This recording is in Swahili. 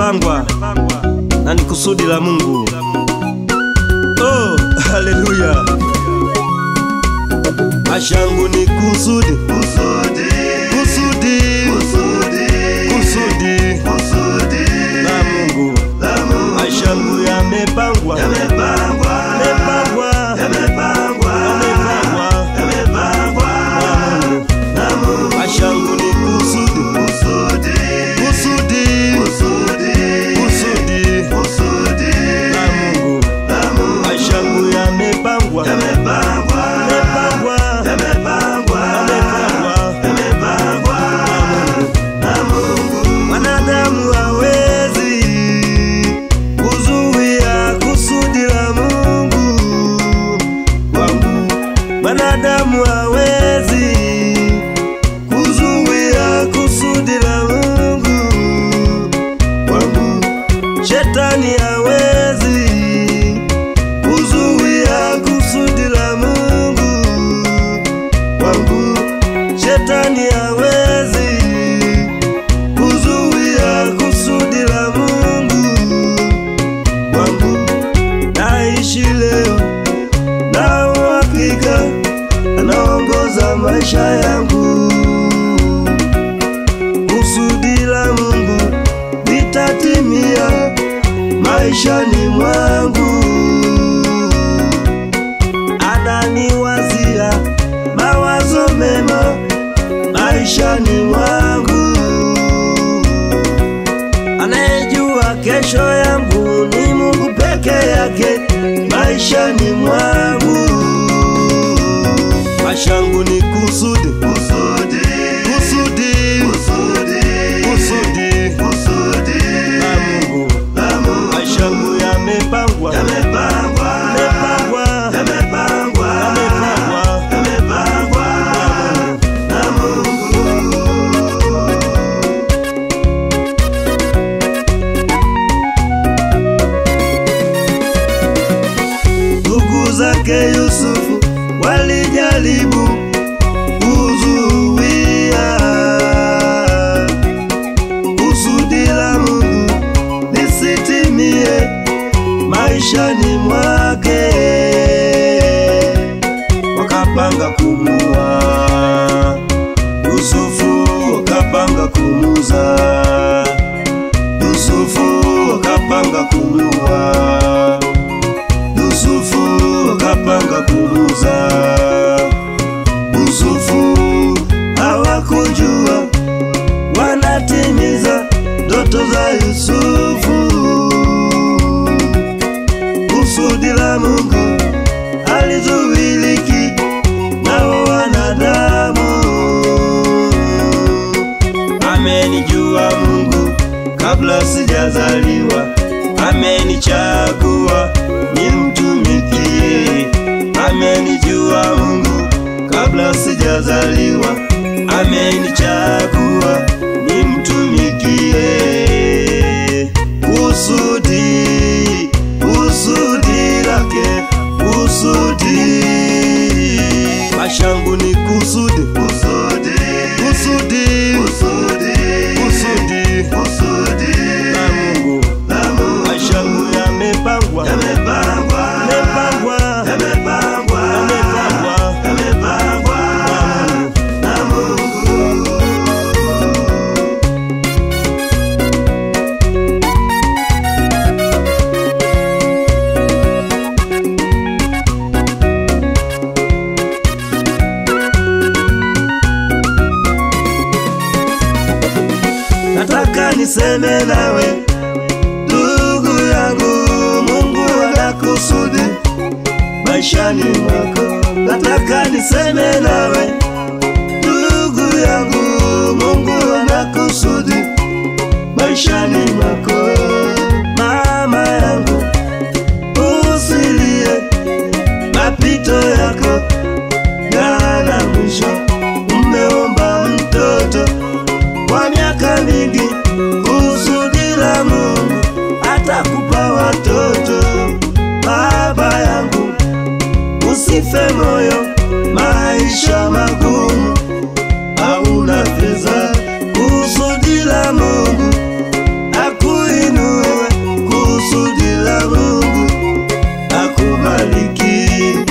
yamepangwa na ni kusudi la Mungu. Oh, haleluya. Maisha yangu ni kusudi, kusudi, kusudi, kusudi, kusudi, kusudi la Mungu, la Mungu. Maisha yangu yamepangwa, yamepangwa, yamepangwa, yamepangwa, yamepangwa na Mungu. Maisha yangu ni kusudi, kusudi, kusudi, kusudi, kusudi, kusudi la Mungu, la Mungu. Maisha yangu yamepangwa, yamepangwa, yamepangwa, yamepangwa, yamepangwa na Mungu. Mwanadamu hawezi kuzuia kusudi la Mungu wangu. Mwanadamu hawezi kuzuia kusudi la Mungu wangu. Shetani hawezi kuzuia kusudi la Mungu wangu. Shetani hawezi kuzuia kusudi la Mungu wangu. Naishi leo na uhakika anaongoza maisha yangu. Kusudi la Mungu litatimia maishani mwangu. Ananiwazia mawazo mema maishani mwangu. Anayejua kesho yangu ni Mungu peke yake maishani mwangu. Maisha yangu ni kusudi, kusudi, kusudi, kusudi, kusudi, kusudi la Mungu, la Mungu. Maisha yangu yamepangwa, yamepangwa, yamepangwa, yamepangwa, yamepangwa na Mungu. Ndugu zake Yusufu walijaribu kuzuia kusudi la Mungu lisitimie maishani mwake. Wakapanga kumuua Yusufu, wakapanga kumuuza Yusufu, wakapanga kumuua Yusufu, wakapanga kumuuza Yusufu. Hawakujua wanatimiza ndoto za Yusufu. Kusudi la Mungu halizuiliki na wanadamu. Amenijua Mungu kabla sijazaliwa, amenichagua nimtumikie. Amenijua Mungu kabla sijazaliwa, amenichagua nimtumikie. Kusudi, kusudi lake, kusudi. Maisha yangu ni kusudi, kusudi, kusudi, kusudi, kusudi, kusudi la Mungu, la Mungu. Maisha yangu yamepangwa, yamepangwa, yamepangwa, yamepangwa, yamepangwa na Mungu. Nataka niseme nawe ndugu yangu, Mungu ana kusudi maishani mwako. Nataka niseme nawe ndugu yangu, Mungu ana kusudi maishani mwako. Mama yangu, usilie, mapito yako yana mwisho. Umeomba mtoto kwa miaka mingi, kusudi la Mungu atakupa watoto. Baba yangu, usife moyo, maisha magumu, hauna pesa. Kusudi la Mungu akuinua akubariki.